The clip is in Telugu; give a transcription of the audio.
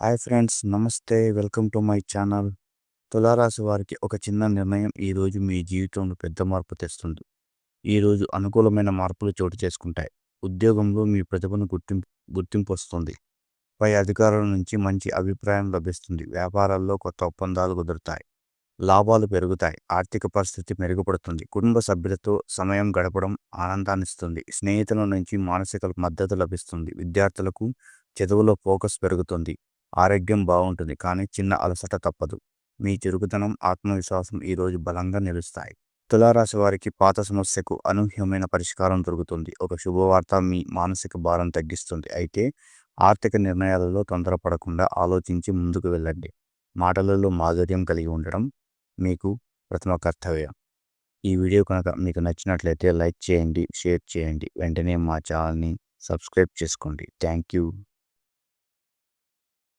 హాయ్ ఫ్రెండ్స్, నమస్తే. Welcome to my channel. తులారాశి వారికి ఒక చిన్న నిర్ణయం ఈరోజు మీ జీవితంలో పెద్ద మార్పు తెస్తుంది. ఈరోజు అనుకూలమైన మార్పులు చోటు చేసుకుంటాయి. ఉద్యోగంలో మీ ప్రతిభను గుర్తింపు వస్తుంది. పై అధికారుల నుంచి మంచి అభిప్రాయం లభిస్తుంది. వ్యాపారాల్లో కొత్త ఒప్పందాలు కుదురుతాయి. లాభాలు పెరుగుతాయి. ఆర్థిక పరిస్థితి మెరుగుపడుతుంది. కుటుంబ సభ్యులతో సమయం గడపడం ఆనందాన్నిస్తుంది. స్నేహితుల నుంచి మానసిక మద్దతు లభిస్తుంది. విద్యార్థులకు చదువులో ఫోకస్ పెరుగుతుంది. ఆరోగ్యం బాగుంటుంది, కానీ చిన్న అలసట తప్పదు. మీ చురుకుతనం, ఆత్మవిశ్వాసం ఈరోజు బలంగా నిలుస్తాయి. తులారాశి వారికి పాత సమస్యకు అనూహ్యమైన పరిష్కారం దొరుకుతుంది. ఒక శుభవార్త మీ మానసిక భారం తగ్గిస్తుంది. అయితే ఆర్థిక నిర్ణయాలలో తొందరపడకుండా ఆలోచించి ముందుకు వెళ్ళండి. మాటలలో మాధుర్యం కలిగి ఉండడం మీకు ప్రథమ కర్తవ్యం. ఈ వీడియో కనుక మీకు నచ్చినట్లయితే లైక్ చేయండి, షేర్ చేయండి. వెంటనే మా ఛానల్ని సబ్స్క్రైబ్ చేసుకోండి. Thank you.